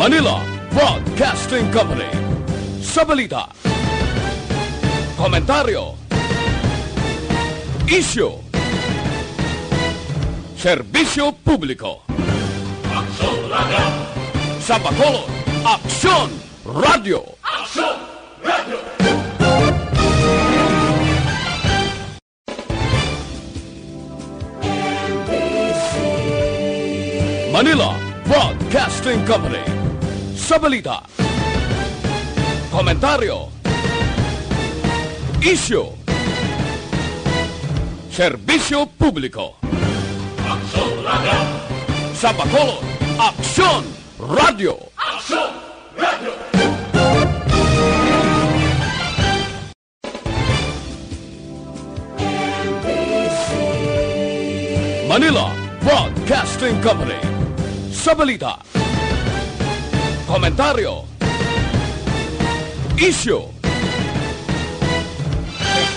Manila Broadcasting Company. Sa balita, komentaryo, isyu, serbisyo publiko. Aksyon Radio! Sa Bacolod, Aksyon Radio! Aksyon Radio! Manila Broadcasting Company. Sa balita, komentaryo, isyu, serbisyo publiko. Aksyon Radio! Sa Bacolod, Aksyon Radio! Aksyon Radio! Manila Broadcasting Company. Sa balita, komentaryo, isyu,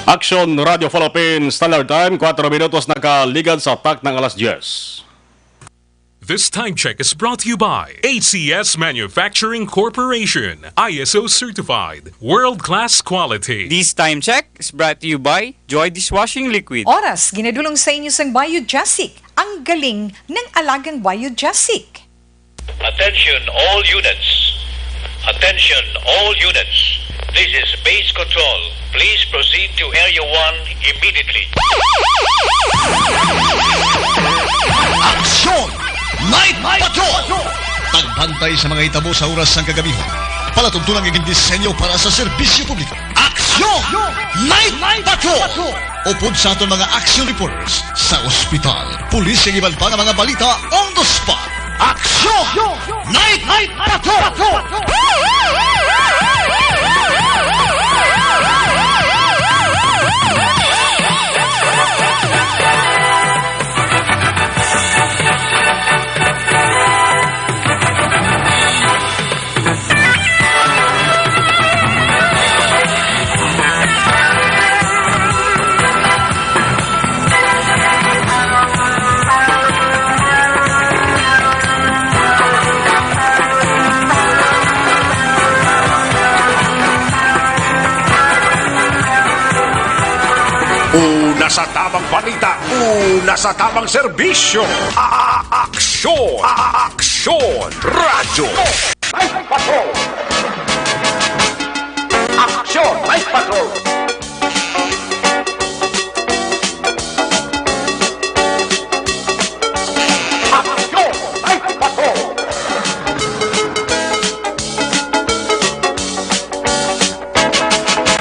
Aksyon Radio Philippines Standard Time, 4 minutos nakaligad sa tak ng alas 10. This time check is brought to you by ACS Manufacturing Corporation, ISO certified, world-class quality. This time check is brought to you by Joy Dishwashing Liquid. Oras, ginadulong sa inyo sang Biojasic. Ang galing ng alagang Biojasic. Attention all units. Attention all units. This is base control. Please proceed to Area 1 immediately. Aksyon! Night Patrol! Tagbantay sa mga hitabo sa oras ng kagabihan. Palatuntunang iging disenyo para sa serbisyo publiko. Aksyon! Night Patrol! Upod sa aton mga action reporters sa ospital, pulis ang iban pa ng mga balita on the spot. Aksyon! Night Patrol! Una sa tamang balita, una sa tamang serbisyo. Aksyon! Aksyon! Radyo! Night Patrol! Aksyon! Night Patrol! Aksyon! Night Patrol!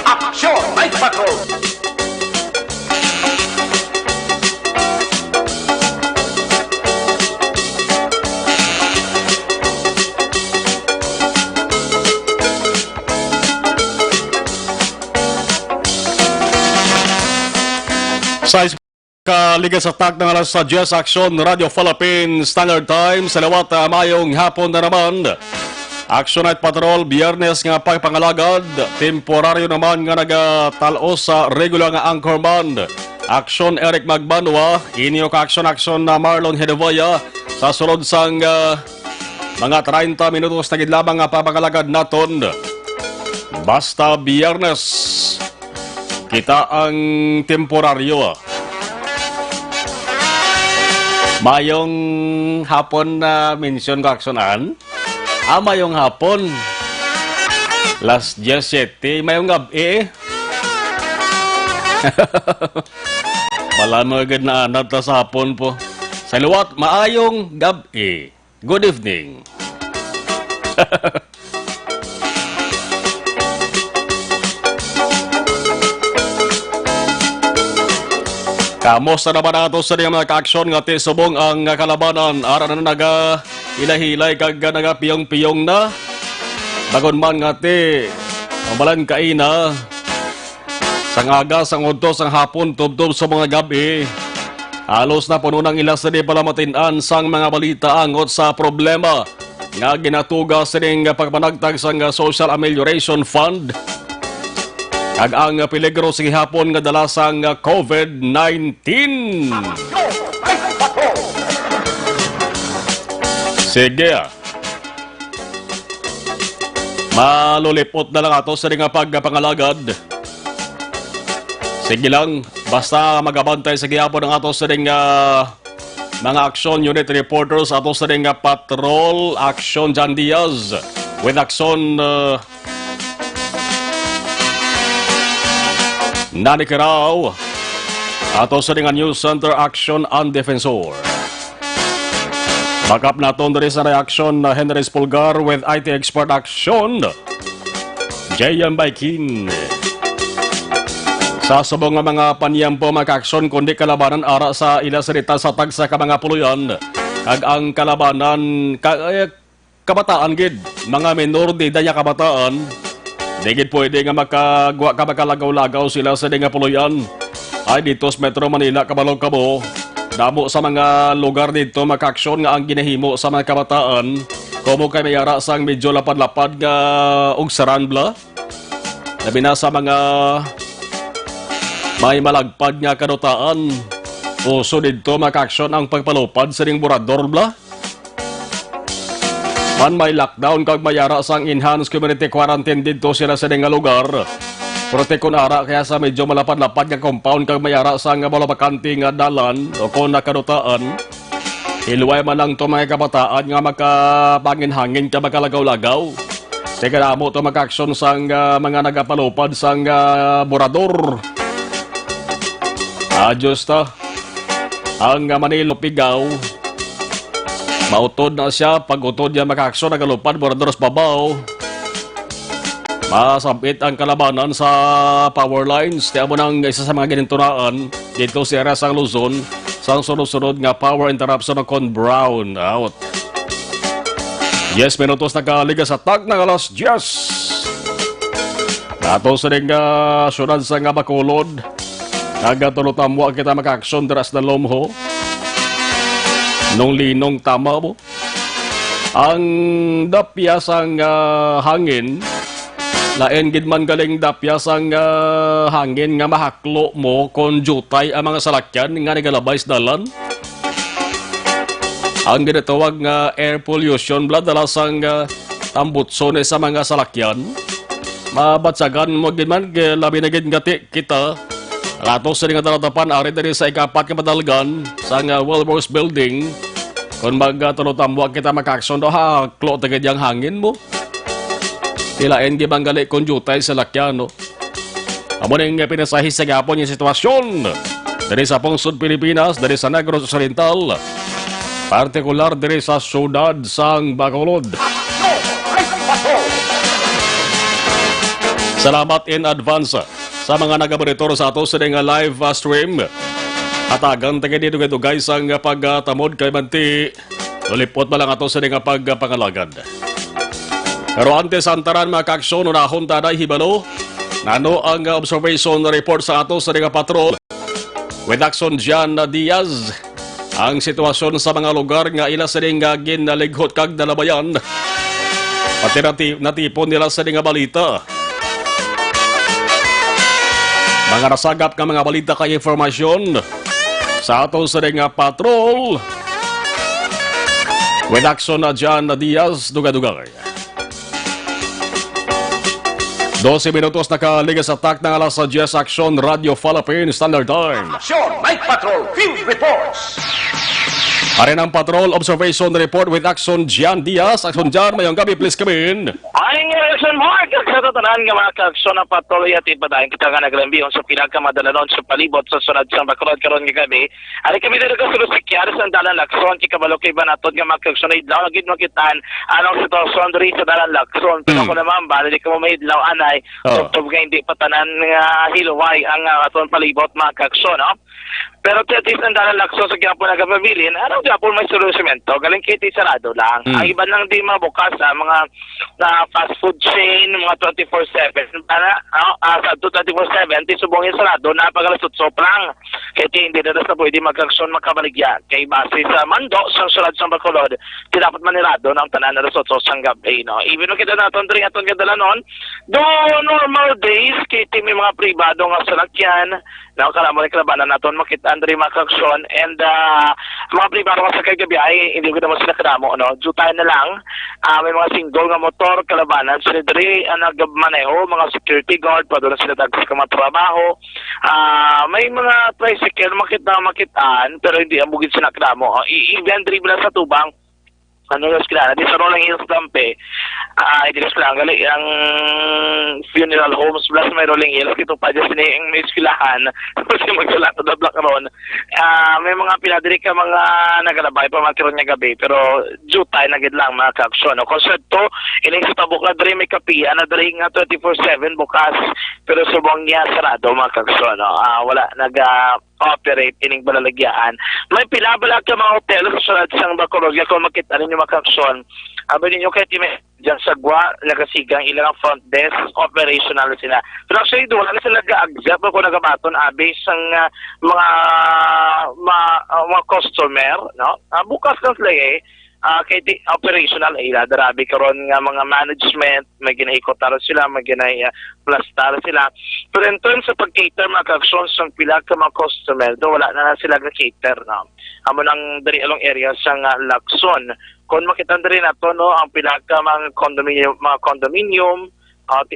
Aksyon! Night Patrol! Sa kaligan sa tak ng alas 10, Aksyon Radio Philippines Standard Time, sa lawat mayong hapon na naman. Action Night Patrol, Biyernes nga pagpangalagad, temporaryo naman nga nagatalo sa regular nga anchorman. Action Eric Magbanwa, inyo ka action na Marlon Hedevaya, sa sulod sang mga 30 minutos na gidlamang nga pagpangalagad naton. Basta Biyernes, kita ang temporaryo. Mayong hapon na mention ko aksonan. Mayong hapon. Last 17. Mayong gabi. Wala mo agad na anat sa hapon po. Sa luwat, maayong gabi. Good evening. Kamusta naman ato sa mga ka-aksyon nga tisubong ang kalabanan ara na naga-hilay-hilay kag naga-piyong-piyong na bagon man nga ti mabalan kaina sa ngaga sang udto sang hapon tubtob sa mga gabi halos na puno ng ilas na di pala matinan sang mga balita angot sa problema nga ginatuga sining pagpanagtag sang Social Amelioration Fund kag ang peligro sa gihapon nga dalasang COVID-19. Sige. Malulipot na lang ato sa nga pagpangalagad. Sige lang, basta magabantay sa gihapon ng ato sa mga action unit reporters ato sa patrol action Jan Diaz with action Nani Kirao ato sa news center action and defensor. Backup naton diri sa reaction na Henry Spulgar with IT expert action JM Baikin. Sa subong nga mga paniyampo makaksyon kundi kalabanan ara sa ilasrita sa tagsa ka mga puluyan kag ang kalabanan kabataan gid mga menor de daya kabataan digid pwede nga makagwa ka makalagaw-lagaw sila sa nga puluyan ay dito sa Metro Manila kabalog kabo damo sa mga lugar dito makaksyon nga ang ginahimo sa mga kabataan kumo kay mayara sang medyo lapad-lapad nga og saranbla labi na sa mga may malagpad nga kadotaan. Uso dito makaksyon ang pagpalupad sa ring burador bla. Man may lockdown kag mayara sang enhanced community quarantine dito sila sa nga lugar. Protekon ara kaya sa medyo malapad-lapad nga compound kag mayara sang malabakante nga dalan o kon nakadotaan. Hilway man lang to mga kabataan nga makapangin-hangin ka makalagaw-lagaw. Teka na mo to makaksyon sang mga nagapalupad sang burador. Adyos ta, ang Manilo Pigaw, mautod na siya, pag-utod niya makaksyon, nagalupad, buradoros babaw. Masampit ang kalabanan sa power lines, tiyan mo ng isa sa mga ginintunaan, dito si Eras ang Luzon, sa sunod-sunod nga power interruption ng Con Brown, out. 10 minutos nakaliga sa tag ng alas 10. Nato sa rin syudad sa nga Bacolod, nagatulutamwa kita makaksyon deras na lomho. Nung linong tama mo. Ang dapyasang hangin, lain gid man galing dapyasang hangin nga mahaklo mo kon jutay ang mga salakyan nga nagalabay sa dalan. Ang ginatawag nga air pollution blood dalasang tambutson sa mga salakyan. Mabatsagan mo gid man labi na gid ngati kita. Ato sa nga talatapan, ari na rin sa ikapat ka madalgan sa nga Wilbur's Building. Kung magtulutamwa kita makaksyon do haklo tagad yung hangin mo. Tilain gibang gali kung jutay sa lakyan, no? Amo nang pinasahi sa gapon yung sitwasyon. Dari sa Pungsod, Pilipinas, dari sa Negros Occidental. Partikular dari sa syudad sang Bacolod. Salamat in advance sa mga nagabaritor sa ato sa nga live stream. Atagan taga dito kayo guys ang pagtamod kay Manti. Lulipot ba lang ato sa nga pagpangalagad. Pero antes antaran mga kaksyon unahon taday hibalo. Nano ang observation report sa ato sa nga patrol. With action Jan Diaz. Ang sitwasyon sa mga lugar nga ila sa nga ginalighot kag dalabayan. Pati natipon nila sa nga balita. Mga nasagap ka mga balita kay informasyon sa ato sa nga patrol with action na Jan Diaz duga-dugay. 12 minutos nakaliga sa tak ng alas 10 Action Radio Philippine Standard Time. Action Night Patrol Field Reports. Arin ang patrol observation report with action Jan Diaz. Action Jan, mayong gabi, please come in. Ay, Action Mark, sa tatanan nga mga kaaksyon ng patuloy at ipadahin kita nga naglambiyon sa pinagkamadalanon sa palibot sa sunod sa Bacolod karon nga gabi. Ari kami dito sa Lusikyar sa dalan Lacson, kikabalo kay Banatot nga mga kaaksyon na idlaw, nagid makitaan anong sitwasyon diri sa dalan Lacson. Pero ko naman, bali di ka mo may idlaw anay, tugtog nga hindi patanan nga hilway ang aton palibot mga kaaksyon, no? Pero tiyatis ng dalan Lacson sa Gyapo na gapabilin, ano Gyapo may solusyonemento, galing kiti sarado lang. Ang iba nang di mabukas sa mga fast food chain, mga 24/7, para sa 24/7, tisubongin sarado, napagalasot-sop lang. Kaya hindi na sa pwede mag-aksyon makabaligyan. Kaya base sa mando, sa sulad sa Bacolod, di dapat manirado ng tanan na lasot-sop sang gabi, no? Even kita natin rin atong kadalanon, do normal days, kiti may mga pribado nga salakyan, na kalamang iklabanan natin makita rin mga kaksyon, and mga pribado ka sa kagabiyahe, hindi ko naman sila kadamo, no? Jutay na lang, may mga single nga motor, kalabanan, sila diri, nagmaneho, mga security guard, pa doon sila dagos ka mga trabaho, may mga tricycle, makitaan, pero hindi ang bugid sila kadamo. I-event dribble sa tubang, ano yung skilala, di sa Rolling Hills Dampe, hindi yung skilala, ang funeral homes plus may Rolling Hills, ito pa dyan yung may skilahan, kasi magsulat na block ron. May mga pinadiri ka mga nagalabay pa magkaroon niya gabi, pero jutay na gid lang mga kaaksyon. No? Konserto, ining sa tabok na diri may kapiya, na diri nga 24/7 bukas, pero subong niya sarado mga kaaksyon. No? Wala operate ining balalagyaan. May pinabala ka mga hotel sa sunod sang Bacolod kung makita ninyo mga kaaksyon. Abay ninyo kay Time dyan sa Gua, nagasigang ilang front desk, operational sila. Pero actually, doon na sila nag-accept ako nagabaton abis ang mga customer, no? Bukas lang sila kay operational darabi karon nga mga management, may ginaikotar sila, may plastar sila. Pero in terms sa pag-cater mga kaaksyon sa pila ka mga customer, do wala na sila ga-cater, no? Amo nang dari along area sa Lacson. Kung makita rin nato, no, ang pila ka mga condominium,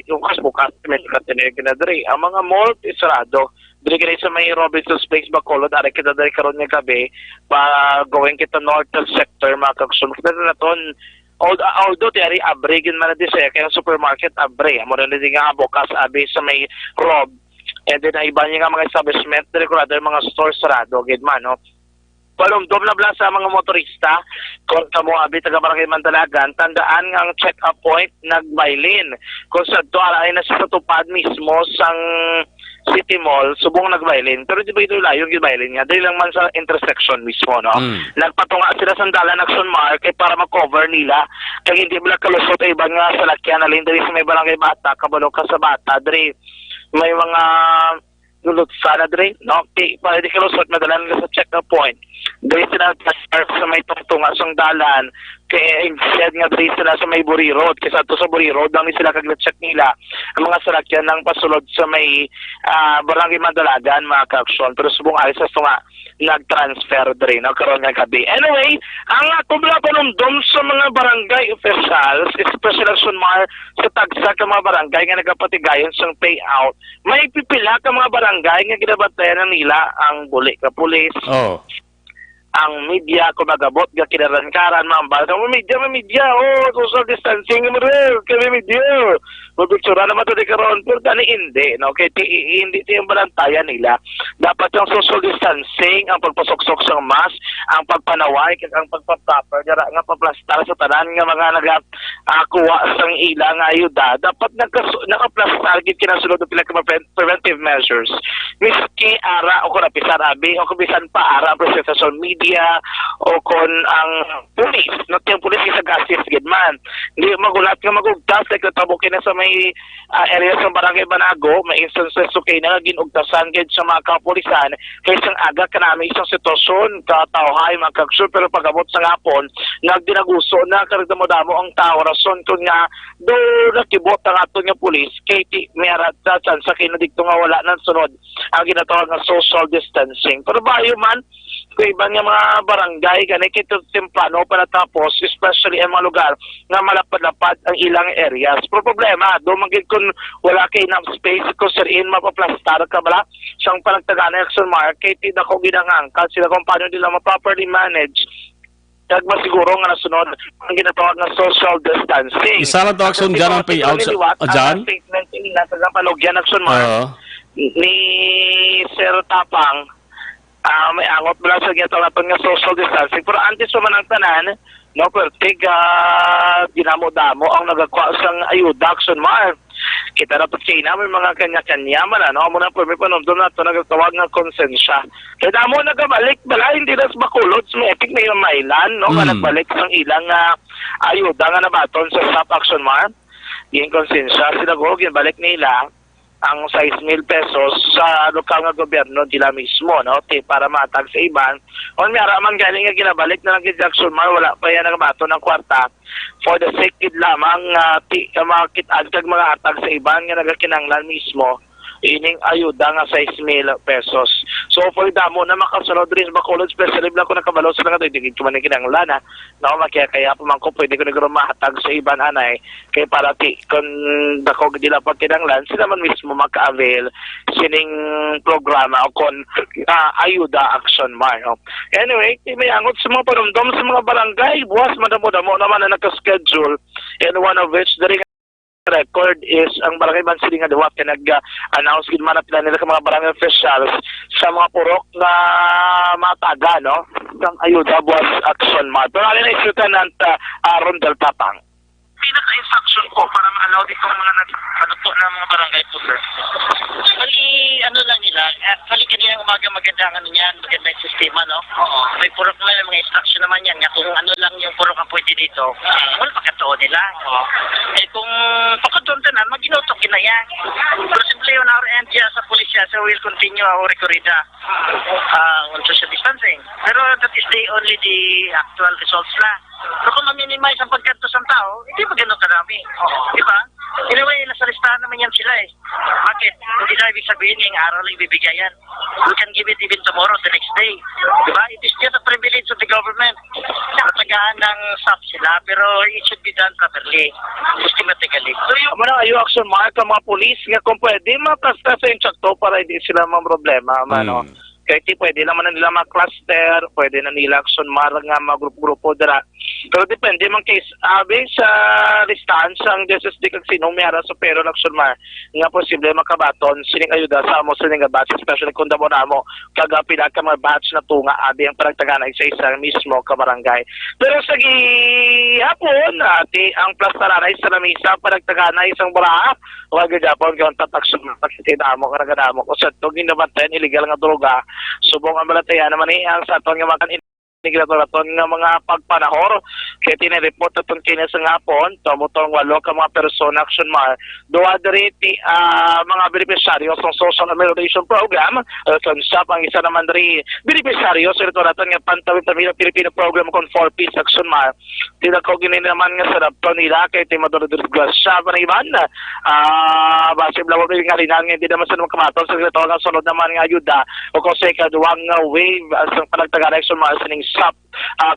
yung bukas may katinir na dari. Ang mga mall isarado. Dili kini sa may Robinson's Place Bacolod, ari kita dari karon nga gabi pa going kita northern sector mga kaaksyon. Kita na naton although dari abre gin man di sa kaya supermarket abre mo rin din nga bukas abi sa may Rob, and then iba niya nga mga establishment diri ko mga store sarado gid man, no. Palumdom na bala sa mga motorista kung kamo abi taga Barangay Mandalagan, tandaan nga ang check-up point nagbaylin kung sa doara ay nasa tupad mismo sang City Mall, subong nagbaylin. Pero di ba ito layo yung baylin nga? Dahil lang man sa intersection mismo, no? Nagpatunga sila sa Dalan Action Mark para ma-cover nila. Kaya hindi bila kalusot ay iba nga sa lakyan alin dali sa may Barangay Bata, kabalo ka sa Bata. Dali may mga nulot sana dali, no? Para di kalusot, madalan nila sa check-up point. Dali sila sa may tungtunga sa Dalan. Kaya instead nga dali sila sa may Buri Road. Kasi ato sa Buri Road, lang sila kag-check nila ang mga salakyan ng pasulod sa may Barangay Mandalagan, mga kaaksyon. Pero subong alis sa nga nag-transfer diri, no? Karoon nga gabi. Anyway, ang kubla panumdum sa mga barangay officials, especially Action Mar, sa tagsa ka mga barangay nga nagapatigayon sa payout, may pipila ka mga barangay nga ginabatayan nila ang buli ka pulis. Ang media, kumagabot, kinarankaran, mga bata, media, social distancing, kami media. Pagpictura naman ito di karoon, pero dani hindi, no? Kaya hindi ito yung balantayan nila. Dapat yung social distancing, ang pagpasuksok sa mask, ang pagpanaway, ang pagpaproper, nga paplastar sa tanan, nga mga nagakuha sa ilang ayuda, dapat nakaplastar, kinasunod ng preventive measures. Miski ara, o kung napisan abi, o kung bisan pa ara, sa social media, o kung ang pulis, no? Yung pulis isa gastis, gidman. Hindi magulat nga magugtas, like natabukin na sa may area sa Barangay Banago, may instances okay na ginugtasan gid sa mga kapulisan kay isang aga kanami isang sitwasyon katawhay mga kaaksyon, pero pagabot sa hapon nagdinaguso na karagdamo-damo ang tao rason kun nga do nakibot ang ato nga pulis kay may aradatan sa kinadikto nga wala nang sunod ang ginatawag nga social distancing. Pero bayo man kung iba nga mga barangay ganay kito templano para tapos, especially ang mga lugar nga malapad-lapad ang ilang areas. Pero problema, dumagid kung wala kay enough space kung sariin mapaplastar ka bala siyang panagtagaan ng Action Market, hindi ako ginangangkat sila kung paano nila ma-properly manage kag masiguro nga nasunod ang ginatawag na social distancing. Isa lang to Action dyan ang payout dyan? Statement nila sa Panogyan Action Mark ni Sir Tapang, may angot mula sa ginatawag nga social distancing, pero antes man ang tanan, no, pero ginamo-damo ang nagakuha sang ayuda Action Mark. Kita na po China, may mga kanya-kanya man, ano, muna po may panumdum na ito nagtawag ng konsensya. Kaya damo nagabalik, bala, hindi na sa Bacolod, may epic may mailan, no, nagbalik sang ilang ayuda nga nabaton sa SAP Action Mark. Yung konsensya, sinagog, yung balik nila, ang 6,000 pesos sa lokal nga gobyerno nila mismo, no, para matag sa iban. O mayara man galing nga ginabalik na lang kay Jackson Mar, wala pa yan nagabato ng kwarta for the sake lamang makit-ad kag mga atag sa iban nga nagakinanglan mismo ining ayuda nga 6,000 pesos. So for damo na makasunod rin sa Bacolod, especially lang ko nakabalo sa nga hindi ko man kinanglan na kaya pa man ko pwede ko nagro mahatag sa iban anay kay parati kun dako gid pag kinanglan sila man mismo maka-avail sining programa o kon ayuda action mar. No? Anyway, may angot sa mga parumdom sa mga barangay, buwas madamo-damo naman na naka-schedule, and one of which the record is ang barangay Bansiling nga Diwat nag-announce gid man nila ka mga barangay officials sa mga purok na mataga no ng ayuda buwas action mar. Pero alin na lieutenant Rondel Tapang. Pinaka-instruction ko para ma-allow dito mga nagpanuto ng mga barangay po, sir. Bali, ano lang nila, bali kanina umaga magandang ano yan, magandang sistema, no? Oo. May purok naman, may mga instruction naman yan, nga kung ano lang yung purok ang pwede dito, wala pakatoon nila. Oo. Eh kung pakatoon na, mag-inutok na yan. Pero simply on our end, sa pulisya, so we'll continue our recorrida on social distancing. Pero that is only the actual results na. Pero kung ma-minimize ang pagkanto ng tao, hindi pa ganun karami. Di ba? Anyway, nasa listahan naman yan sila eh. Bakit? Hindi na ibig sabihin yung araw lang ibibigay yan. We can give it even tomorrow, the next day. Di ba? It is just a privilege of the government. Natagaan ng staff sila, pero it should be done properly, systematically. So yung ayo action mark ang mga pulis nga kung pwede makasta sa yung tsakto para hindi sila mga problema. Ano? Kahit pwede naman na nila mag-cluster, pwede na nila action mark nga mga grupo-grupo dira. Pero depende man case abe sa listahan sang SSD kag sino may ara sa pero action mark nga posible makabaton sining ayuda sa amo sining batch especially kung damo namo kaga pila ka mga batch na tunga abi ang paragtagan sa isa mismo ka barangay. Pero sa hapon ati ang plastaranay sa lamisa paragtagan isang bara wag gyapon kung tataksyon pagkita mo karagada mo ko sa tug ginabantayan illegal nga droga subong ang balatayan naman ang sa aton nga makan Nigratoraton nga mga pagpanahor kaya tinireport atong kini sa ngapon tumutong 8 ka mga persona action mar duha diri mga beneficiaryo sa social amelioration program sa ang isa naman diri beneficiaryo sa retoraton nga Pantawid Tamila Pilipino program kon 4 piece action mar tinako gini naman nga sa rapto nila kay Timador Grasya paniban base blawo nga rinan nga hindi naman sa makamaton sa retoraton nga sunod naman nga ayuda o kung sa ikaduhang wave sa panagtagan action mar sining SAP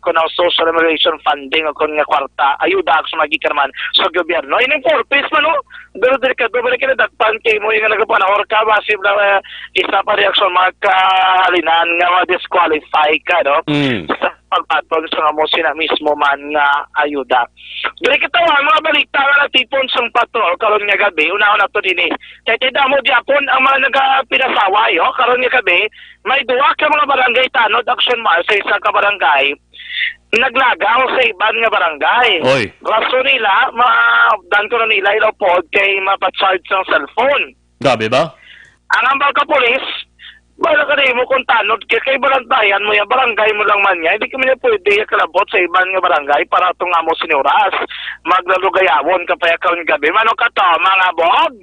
kung ang social amelioration funding o kung nga kwarta ayuda sa magikarman sa gobyerno ining 4 piece man no pero diri ka nadagpan kay mo yung nagapanahor ka basib na isa pa reaksyon magkahalinan nga ma-disqualify ka no sa pagpatol sa mo sina mismo man nga ayuda. Diri kita mga balita nga natipon sang patrol karon nga gabi una to dinhi kay damo gyapon ang mga nagapinasaway karon nga gabi may duha ka mga barangay tanod action mar sa isa ka barangay naglagaw sa iban nga barangay. Oy. Raso nila, dan ko na nila ilaw po kay mapacharge ng cellphone. Grabe ba? Ang ambal ka polis, wala ka rin mo kung tanod kay barantayan mo yung barangay mo lang man niya. Hindi kami na pwede kalabot sa iban nga barangay para itong nga mo sinuras. Maglalugayawon ka pa yung gabi. Mano ka to, mga bog?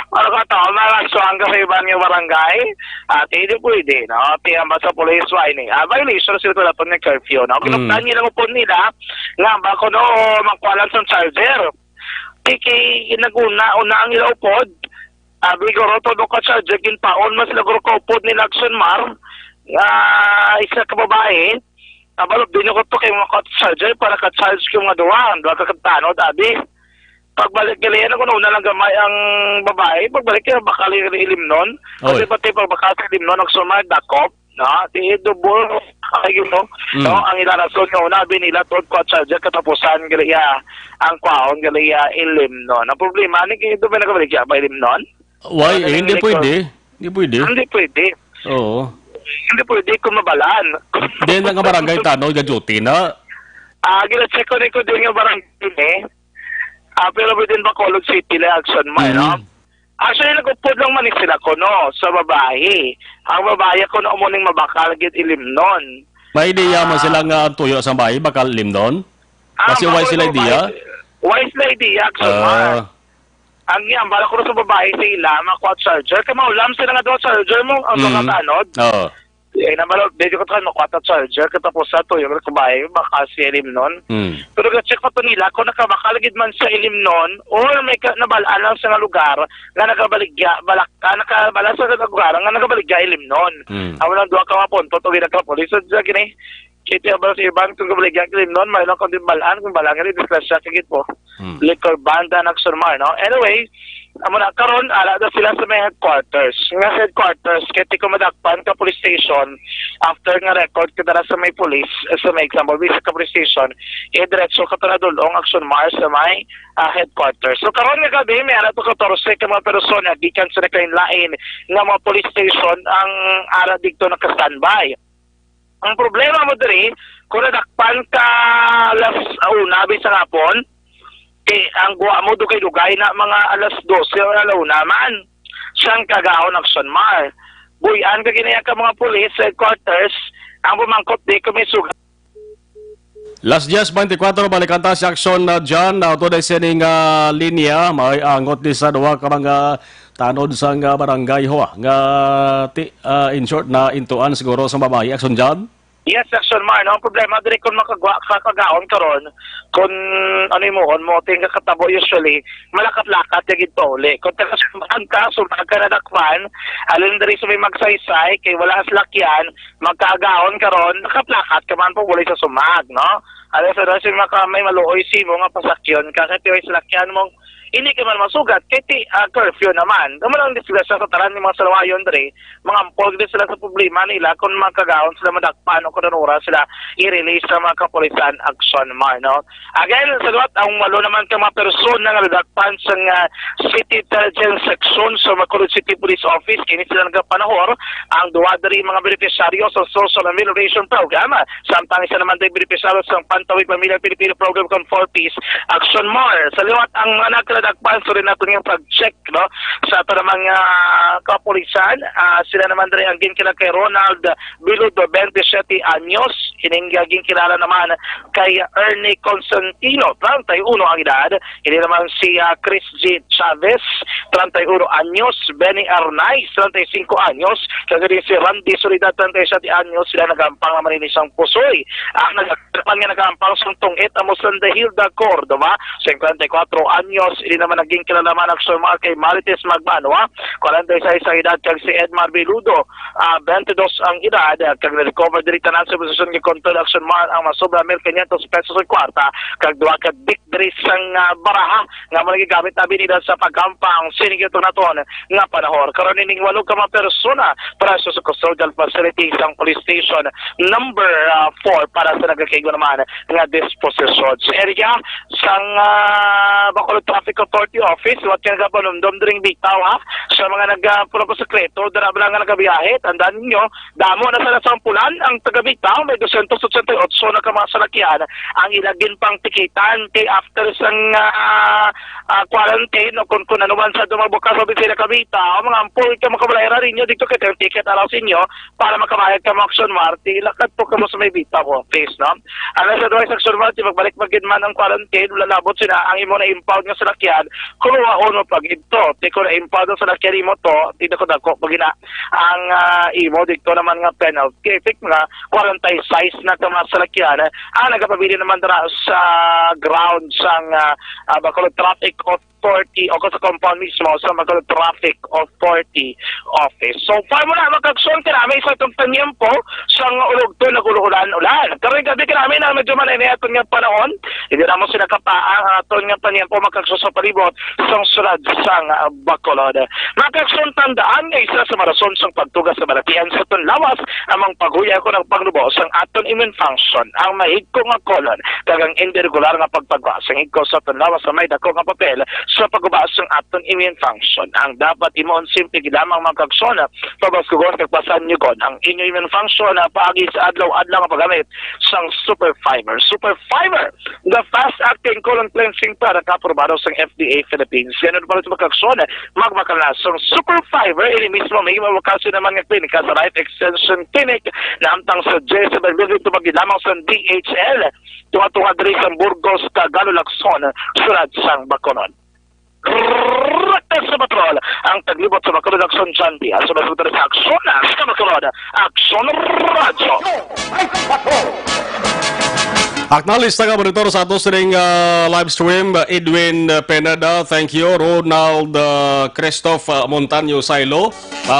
Mano ka to, mga suwang ka sa iban nga barangay? At hindi pwede, no? Tiyang ba sa police whining? Violation sila ito na ng curfew, no? Kinuktan nila mo po nila, nga ba ko no, magkwalan sa charger. Kiki, naguna ang ilaw pod. Bigoro todo ka sa jagin paon mas lagro ko pod ni Action Mar isa ka babae abalog din ko to kay mga charger para ka charge ko mga duwa ka tanod abi pagbalik galian ako una lang gamay ang babae pagbalik kaya baka ilim nun kasi pati pagbaka ilim nun Action Mar dakop na di double ay no ang ilarason nga una binila tod ko charger katapusan galiya ang kwaon galiya ilim nun ang problema ni kay do ba nakabalik ya ba ilim nun. Why? Hindi pwede. Hindi pwede. Hindi pwede. Oo. Hindi pwede kung mabalaan. Then nga barangay tanong ga duty na. Gina-check ko din yung barangay pero within Bacolod City la action mo, no? Actually, nagupod lang man sila ko, no? Sa babae. Ang babae ko na umuning mabakal git ilim nun. May ideya man sila nga tuyo sa bahay bakal lim doon? Kasi why sila ideya? Why sila ideya action mo? Ang yan, bala ko sa babae sila, makuha charger. Kaya maulam sila nga doon charger mo, ang mga tanod. Oo. naman, medyo ko tayo makwata charger, katapos sa to, yung kabay, baka si ilim nun. Pero check ko to nila, kung nakabakalagid man sa ilim nun, o may nabalaan lang sa nga lugar, nga nakabaligya, nakabala sa lugar, nga nakabaligya ilim nun. Amo lang duwa ka mapunto, to ginagkapolis, so dyan gini, kita ba sa ibang kung kabaligya ilim nun, may lang kung din balaan, kung balaan nga rin, disgrasya kagit po. Liquor banda ng Surmar, no? Anyway, amo na karon ala na sila sa may headquarters. Nga headquarters kay tiko madakpan ka police station after nga record ka dara sa may police sa may example sa ka police station diretso ka tara dulong action mars sa may headquarters. So karon nga gabi may ara to 14 ka mga persona gikan sa lain nga mga police station ang ara dito naka-standby. Ang problema mo diri kung nadakpan ka alas una sa hapon ang guwa mo do kay dugay na mga alas 12 o alaw naman siyang kagahon ng Sunmar. Buyan ka ginaya ka mga police headquarters ang bumangkot di kami sugat. Las 10:24 balikanta si aksyon na dyan na ito na sining linya may angot di sa duwa ka mga tanod sa nga barangay ho nga in short na intuan siguro sa babae aksyon dyan. Yes, Action Mar, no? Ang problema, diri kung makagaon karon kung ano mo tingka katabo usually, malakat-lakat yung ito uli. Kung taga-sumahan ka, sumahan ka na dakpan, alin diri sa may magsaysay, kay wala salakyan, magkagaon karon nakaplakat ka man po wala sa sumag, no? Alin sa dasi may maluoy si mo nga pasakyon, kakatiway salakyan mong hindi ka man masugat, kaya curfew naman. Naman ang disgrasya sa taran ni mga salawayon dre, mga ampol din sila sa problema nila kung magkagaon sila madakpan o kung anura sila i-release sa mga kapulisan action mar, no? Again, sagot, ang malo naman ka mga persona nga nadakpan sa City Intelligence Section sa Bacolod City Police Office, kini sila nagpanahor ang duwa diri mga beneficiaryo sa Social Amelioration Program, samtang isa naman tayo beneficiaryo sa Pantawid Pamilya Pilipino Program con 4 Piece Action Mar. Sa liwat ang mga dakpan so rin natin yung pag-check, no? Sa ito namang kapulisan, sila naman rin ang ginkila kay Ronald Biludo, 27 anyos, hiningaging kilala naman kay Ernie Constantino, 31 ang edad, hindi naman si Chris G. Chavez, 31 anyos, Benny Arnaiz, 35 anyos, kasi rin si Randy Solidad, 37 anyos, sila nagampang naman in isang pusoy. Ang nagampang suntong Amosanda Hilda Cordova, 54 anyos, hindi naman naging kilala naman ang sumar kay Marites Magbanwa, 46 ang edad kag si Edmar Biludo, 22 ang edad, kag na-recover diri tanan sa posisyon ni Control Action Mar ang masobra 1,500 pesos sa kwarta, kag duha ka big dris ang baraha nga mo nagigamit abi nila sa pagkampang sinigito naton nga panahon. Karon ning 8 ka mga persona para sa custodial facility sang police station number 4 para sa nagkaigo naman nga disposition. Sa area sang Bacolod Traffic Authority Office, wat ka nagapanumdum dring bitaw ha, sa mga nagpuro sekreto, dara ba nga nagabiyahe, tandaan ninyo, damo na sa nasampulan, ang taga-bitaw, may 288 na ka mga salakyan, ang ilagin pang tikitan, kay after sang quarantine, o kung ano man sa dumabukas sa bisila kabita, o mga ampul ka makabalayara rin nyo, dito ka ticket araw sa inyo, para makabayad ka mga action marti, lakad po ka mo sa may bitaw office, no? Ang sa doon sa action marti, magbalik man ang quarantine, lalabot sila, ang imo na impound nga salakyan, kuruwa uno pag ito, di ko na impound sa salakyan imo to, dito ko dako, pagina, ang imo, dito naman nga penalty, effect nga, 46 na ka mga salakyan, ang nagapabili naman dara sa ground sang Bacolod Traffic Authority o sa compound mismo sa Bacolod Traffic Authority Office. So far mo na magkakson karami sa itong tanyempo sang ulog to naguluhulan-ulan. Karoon gabi karami na medyo manay itong nga panahon, hindi na mo sinakapaang itong nga tanyempo magkakson sa palibot sang sulad sang Bacolod. Magkakson tandaan nga isa sa marason sang pagtugas sa balatian sa itong lawas amang paghuya ko ng paglubo sang aton immune function ang mahigko nga kolon kagang indiregular nga pagpagwa sang higko sa itong lawas sa may dako nga papel sa pagbaas ng aton immune function. Ang dapat imon simple lamang magkagsona pabaskugon kagpasan nyo kon ang immune function na paagi sa adlaw-adlaw nga paggamit sang Super Fiber. Super Fiber, the fast-acting colon cleansing para kaprobado sang FDA Philippines. Ganun pa rin sa magkagsona, magmakalas sang Super Fiber, ini mismo may mawakasin naman nga klinika sa Right Extension Clinic na amtang sa J7 Building tumagi lamang sa DHL tunga-tunga diri sa Burgos, Cagalo, Lacson, sulad sang Bacolod. Rakta sa patrol ang taglibot sa Bacolod Aksyon Chanti at sa masunod sa Aksyon sa Bacolod Aksyon Radyo. Acknowledge taga monitor sa atos ring live stream Edwin Peneda, thank you. Ronald Christoph Montaño Silo,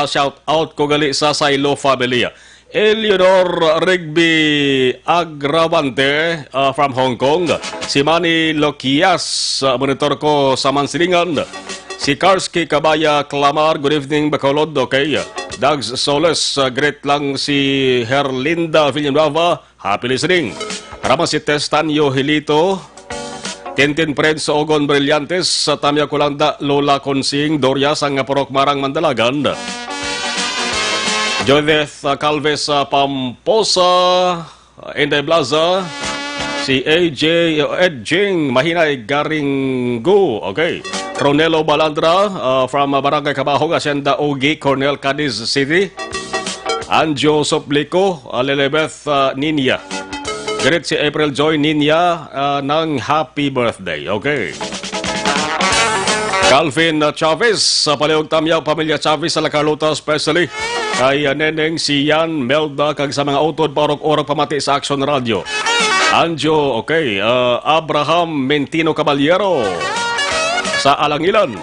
shout out ko gali sa Silo family. Eleanor Rigby Agravante from Hong Kong. Si Manny Loquias, monitor ko sa Mansilingan. Si Karski Kabaya Clamar, good evening Bacolod, okay. Dags Soles, great lang si Herlinda Villanueva, happy listening. Rama si Testanyo Hilito, Tintin Fred sa Ogon Brillantes, sa Tamya Kulanda, Lola Consing, Doria, Sangapurok Marang Mandalagan. Judith Calves Pamposa, Inday Blaza, si AJ Edjing Mahinay Garinggo, okay. Ronelo Balandra from Barangay Cabahog, Hacienda Ogi, Cornel, Cadiz City. Anjo Soplico, Lelebeth Ninya. Greet si April Joy Ninya ng happy birthday, okay. Calvin Chavez, sa Paliog Tamyaw, Pamilya Chavez sa La Carlota, especially kay Neneng, Sian, Melda, kag sa mga utod parok-orok pamati sa Action Radio. Anjo, okay. Abraham Mentino Caballero sa Alangilan.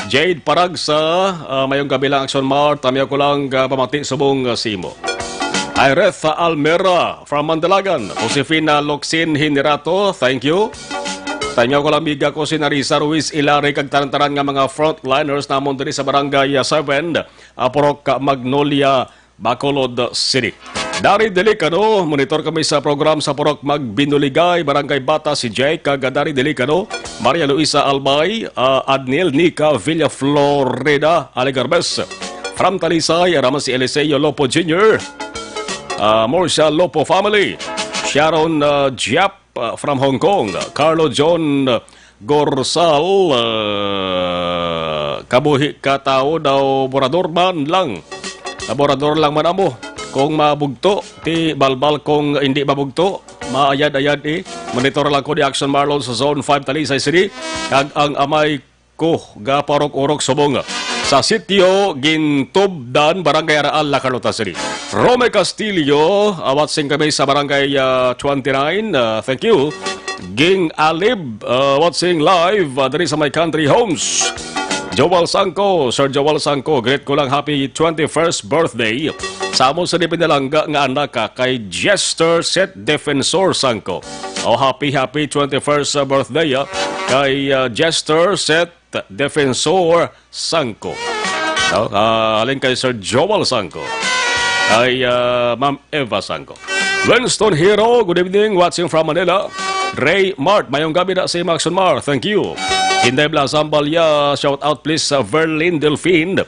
Jade Parag sa mayong kabilang Action Mart, tamyaw ko lang pamati subong Simo. Iretha Almera from Mandalagan. Josefina Loxin Hinirato, thank you. Tanyaw ko lang biga ko si Narisa Ruiz Ilari kag taran-taran nga mga frontliners namon diri sa Barangay 7, Porok Magnolia, Bacolod City. Dari Delicano, monitor kami sa program sa Porok Magbinuligay, Barangay Bata si Jay kag Dari Delicano, Maria Luisa Albay, Adnil Nika Villa Florida, Alegarbes. From Talisay, arama si Eliseo Lopo Jr., Morsha Lopo family, Sharon Jiap from Hong Kong, Carlo John Gorsal, kabuhi katao daw borador man lang. Borador lang man amo. Kung mabugto, ti balbal kung hindi mabugto, maayad-ayad Monitor lang ko di Action Marlon sa Zone 5 Talisay City. Kag ang amay ko gaparok-orok subong sa sitio Gintubdan, Barangay Araal, La Carlota City. Rome Castillo, watching kami sa Barangay 29. Thank you. Ging Alib, watching live dari sa My Country Homes. Joel Sangko, Sir Joel Sangko, great ko lang happy 21st birthday. Sa mo sa dipinalangga nga anak kay Jester Set Defensor Sangko. Happy 21st birthday kay Jester Set Defensor Sangko. Alin kay Sir Joel Sangko. Kay Ma'am Eva Sangko. Winston Hero, good evening, watching from Manila. Ray Mart, mayong gabi na si Maxon Mar, thank you. Hinday Blasambalya, shout out please sa Verlin Delphine.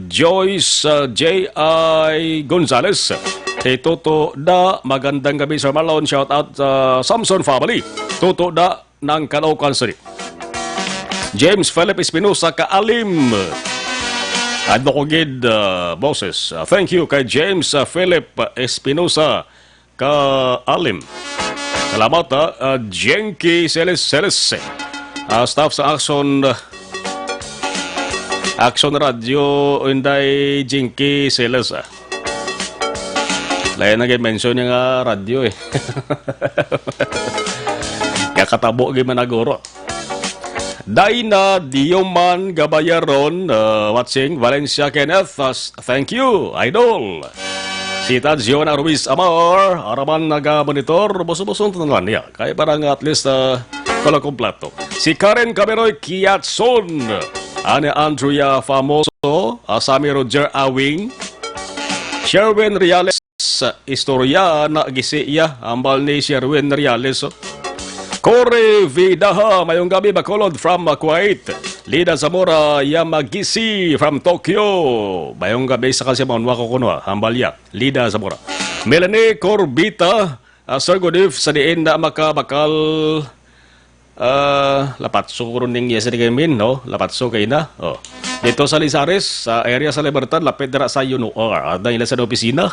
Joyce J.I. Gonzalez. Hey Toto Da, magandang gabi Sir Marlon, shout out Samson family. Toto Da ng Caloocan City. James Philip Espinosa Kaalim. Adno ko gid bosses. Thank you kay James Philip Espinosa Kaalim. Salamat Jenky Celes staff sa Action Radio Inday Jenky Celes. Lain nag-mention niya nga radio Kaya katabo gi managoro. Daina Dioman Gabayaron, watching Valencia Kenneth, thank you, idol. Si Tadziona Ruiz Amor, araman naga-monitor, boso-bosong tunalan niya. Kaya parang at least kala kompleto. Si Karen Cameroy Kiatson, Ane Andrea Famoso, Sami Roger Awing, Sherwin Riales, istorya na gisiya, ambal ni Sherwin Riales. Corey Vidaha, mayong gabi Bacolod from Kuwait. Lida Zamora Yamagisi from Tokyo. Mayong gabi sa kasi maunwa ko kuno, hambalya. Lida Zamora. Melanie Corbita, Sir Godif, sa diin na makabakal lapatso ko rin yes rin min, no? Lapatso kayo na. Oh. Dito sa Lizares, sa area sa Libertad, lapit na sa UNOR. Dahil sa opisina,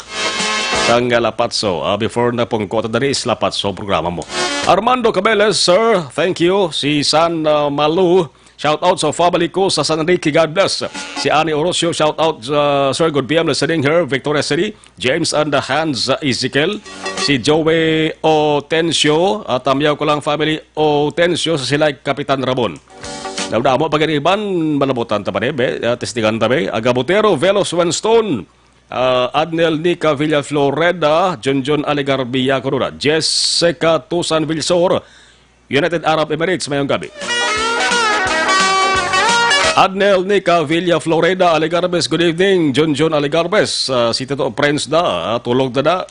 sang lapatso. Before na pong kota na rin is lapatso programa mo. Armando Cabeles, sir, thank you. Si San Malu, shout out sa family ko sa San Enrique, God bless. Si Ani Orosio, shout out sir, good PM listening here, Victoria City. James and Hans Ezekiel. Si Joey Otencio, tamiyaw ko lang family Otencio sa silay Kapitan Ramon. Naudamo pag-iniban, malabutan tapanebe, testigan tabi. Agabotero, Velos Winston, Adnel Nica Villafloreda, Junjun Alegarbia Corona, Jessica Tusan Vilsor, United Arab Emirates, mayong gabi. Adnel Nica Villafloreda, Alegarbes, good evening. Junjun Alegarbes, si Tito Prince da, tulog na.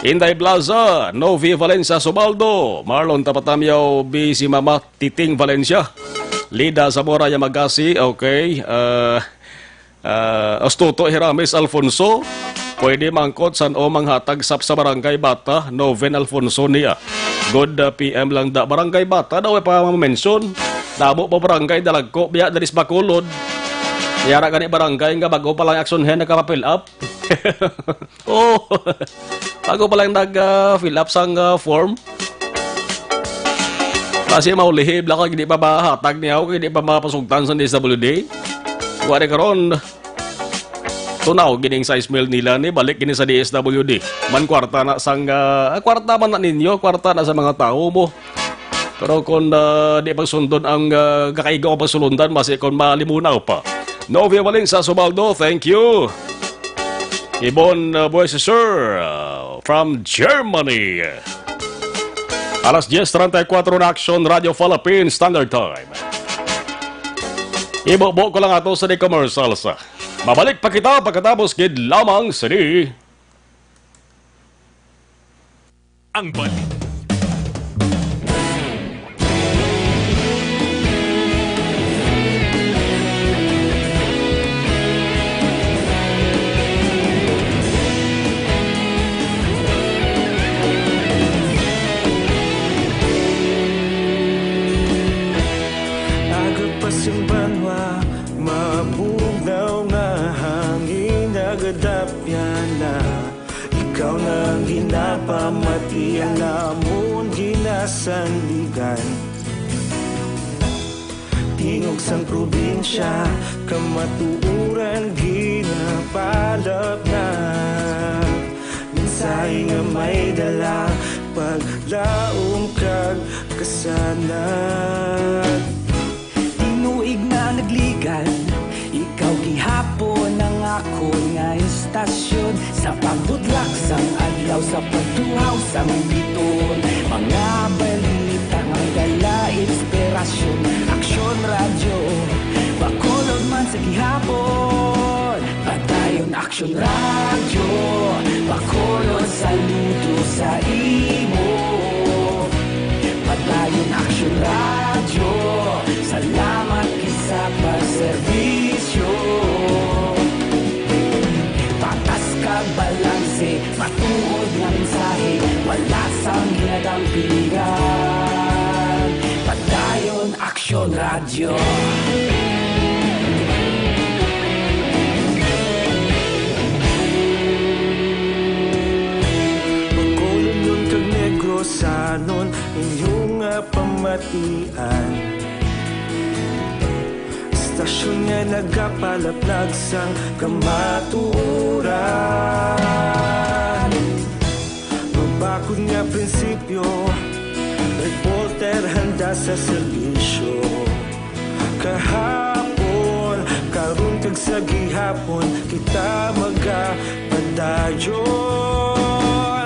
Inday Plaza, Novi Valencia Sobaldo, Marlon Tapatamyaw, B. si Mama Titing Valencia, Lida Zamora Yamagasi, okay, Astuto Hiramis Alfonso, pwede mangkot san o manghatag sap sa Barangay Bata, Noven Alfonso niya. Good PM lang da. Barangay Bata, daw pa mention. Dabo pa barangay dalagko, biya dalis Bacolod. Yara gani barangay nga bago pa lang action hen nagka-fill up. Oh, bago pa lang nag-fill up sang form. Kasi maulihib lang kag hindi pa mahatag niya o hindi pa mapasugtan sa DSWD. Kuwari karon tunaw gining size mill nila ni balik gini sa DSWD. Man kwarta na sang kwarta man na ninyo, kwarta na sa mga tao mo. Pero kung di pagsundon ang kakaigaw pa sulundan, masi kung malimunaw pa. Novia Valencia Sobaldo, thank you. Ibon Buese Sir from Germany. Alas 10:34 na Action Radio Philippines Standard Time. Ibobo ko lang ato sa di commercials. Babalik pa kita pagkatapos gid lamang sa di. Ang balik. Simbanwa, mabugaw nga hangin nagadapya na. Ikaw nang ginapamati, alamon ginasandigan. Tingog sang probinsya, kamatuuran ginapalap na. Minsay nga may dala, paglaom kag kasanag. Tinuig na nagligan, ikaw gihapon ang ako nga istasyon. Sa pagbudlak sang adlaw, sa pagtuhaw sang biton. Mga balita nga dala, inspirasyon. Aksyon radyo, Bacolod man sa gihapon. Patayon aksyon radyo, Bacolod saludo sa imo. Patayon aksyon radyo, salamat sa pagserbisyo. Patas kag balanse, matuod nga mensahe, wala sang ginadampigan. Padayon Aksyon Radyo. Bacolod nun kag Negrosanon, inyong pamatian. Stasyon nga nagapalaplag sang kamaturan. Mabakod nga prinsipyo, reporter handa sa serbisyo. Kahapon, karon kag sa gihapon, kita magapadayon.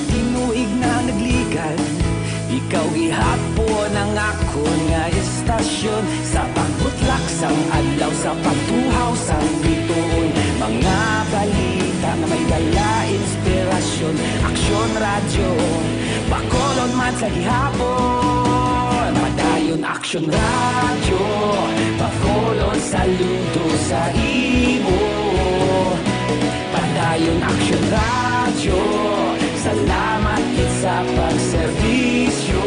Tinuig na nagligan, ikaw gihapon ang akon nga istasyon. Sa pagbutlak sang adlaw, sa pagtuhaw sang biton. Mga balita na may dala, inspirasyon. Aksyon radyo, Bacolod man sa gihapon. Padayon Aksyon radyo, Bacolod saludo sa imo. Padayon Aksyon radyo, salamat sa pagserbisyo.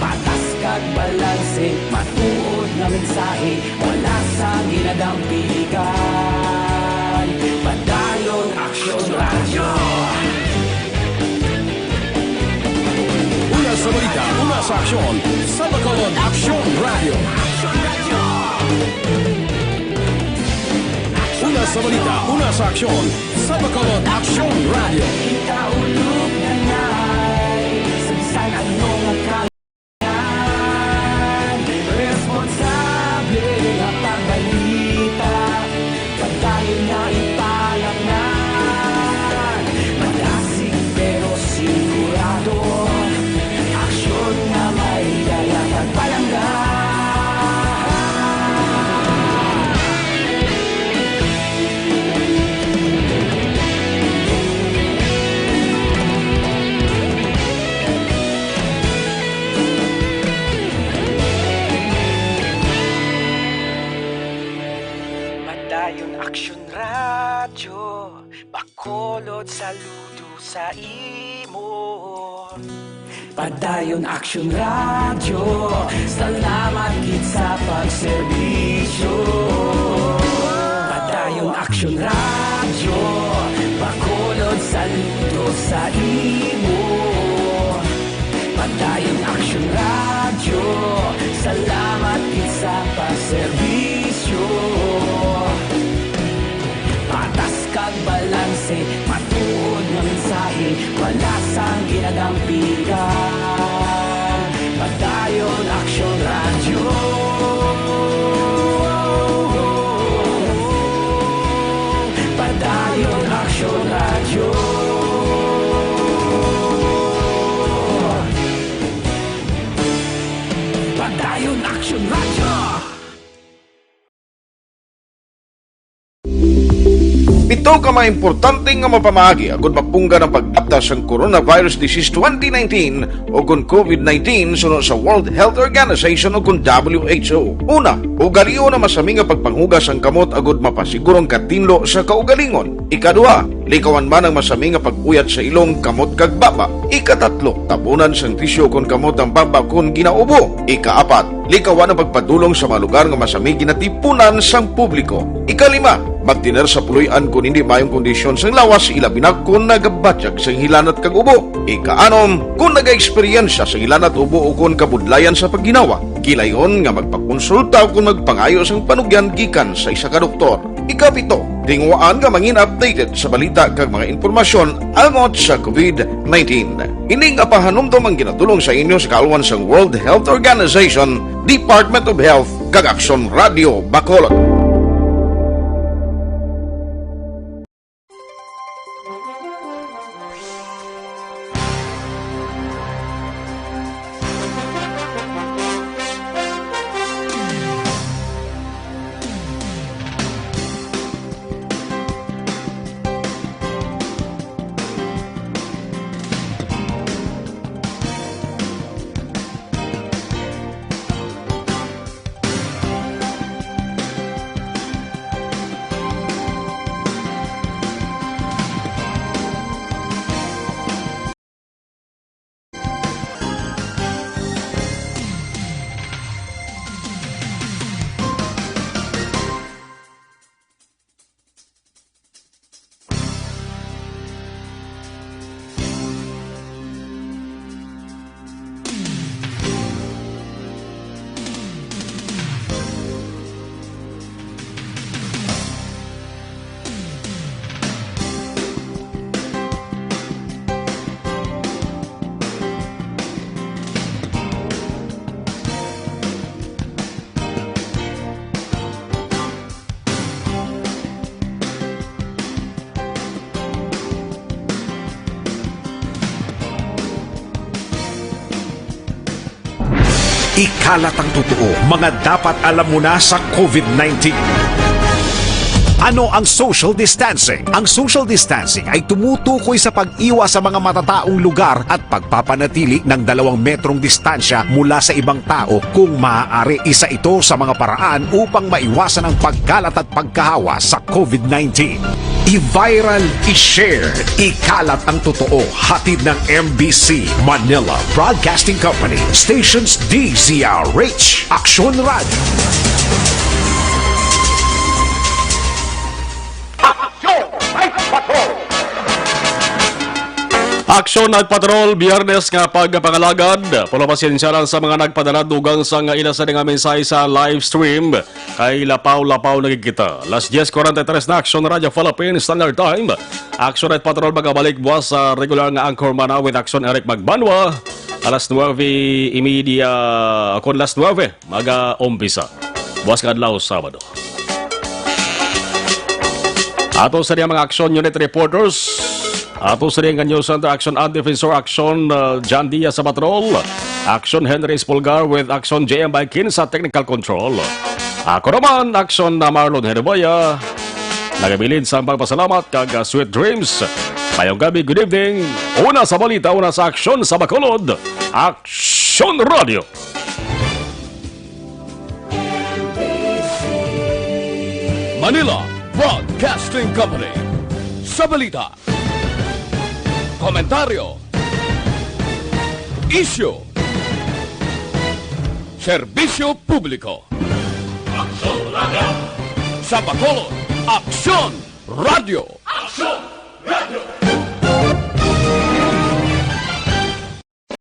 Patas kag balanse, matuod na mensahe, wala sa ginadampigan. Padayon Aksyon Radyo. aksyon sa Bacolod Aksyon Radio. Una sa balita, una sa aksyon sa Bacolod Aksyon Radio. Ikaulog na na'y Sansan anong akalangan Responsable na pagbalita Pagdahin na ipalangan Malasig pero sigurado Aksyon na may dala pagpalanggan Madayon Aksyon Radyo Bacolod saludo sa imo Padayon Aksyon Radyo Salamat gid sa pagserbisyo Padayon Aksyon Radyo Bacolod saludo sa imo Padayon Aksyon Radyo Salamat gid sa pagserbisyo Patas kag balanse Matuod nga mensahe Wala sang ginagampigan Padayon Aksyon Radyo Padayon Aksyon Radyo Padayon Aksyon Radyo Pito ka mga importante nga mapamagi agud mapungga ng pagdapta sa Coronavirus Disease 2019 o kung COVID-19 sunod sa World Health Organization o kung WHO. Una, ugaliyo na masami nga pagpanghugas ang kamot agud mapasigurong katinlo sa kaugalingon. Ikaduha, likawan man ang masami nga pagpuyat sa ilong kamot kag baba. Ikatatlo, tabunan sang tisyo kung kamot ang baba kung ginaubo. Ikaapat, likawan ang pagpadulong sa mga lugar nga masami ginatipunan sang publiko. Ikalima, magtiner sa puluyan kung hindi mayong kondisyon sang lawas ilabi na kung nagabatyag sang hilanat kag ubo. Ikaanom, kung naga-eksperyensya sang hilanat ubo o kung kabudlayan sa pagginawa. Kilayon nga magpakonsulta o kung magpangayo sang panugyan gikan sa isa ka doktor. Ikapito, tingwaan nga mangin updated sa balita kag mga impormasyon angot sa COVID-19. Ining apahanumdom ang ginatulong sa inyo sa kalwan sang World Health Organization, Department of Health kag Aksyon Radio Bacolod. Ikalat ang totoo, mga dapat alam mo na sa COVID-19. Ano ang social distancing? Ang social distancing ay tumutukoy sa pag-iwas sa mga matataong lugar at pagpapanatili ng 2 metrong distansya mula sa ibang tao kung maaari. Isa ito sa mga paraan upang maiwasan ang pagkalat at pagkahawa sa COVID-19. I-viral, i-share, ikalat ang totoo. Hatid ng MBC Manila Broadcasting Company, Stations DZRH, Aksyon Radio. Aksyon nagpatrol biyernes nga pagpangalagad. Pula pasensya lang sa mga nagpadala dugang sa nga ila sa nga mensahe sa live stream. Kay lapaw-lapaw nagkikita. Las 10:43 na Aksyon Radyo Philippines Standard Time. Aksyon nagpatrol magabalik buwas sa regular nga anchor mana with Aksyon Eric Magbanwa. Alas 9:30 kon alas 9 mag-umpisa. Buwas nga adlaw Sabado. Ato sa mga Aksyon Unit Reporters. Ato sa rin News Center Action and Defensor Action John Diaz sa patrol. Action Henry Espulgar with Action JM Baikin sa Technical Control. Ako naman, Action na Marlon Herboya. Nagabilin sa pagpasalamat kag Sweet Dreams. Mayong gabi, good evening. Una sa balita, una sa Action sa Bacolod. Action Radio. Manila Broadcasting Company. Sa balita. Komentaryo. Isyu. Serbisyo publiko. Aksyon Radio. Sa Bacolod, Aksyon Radio. Aksyon Radio.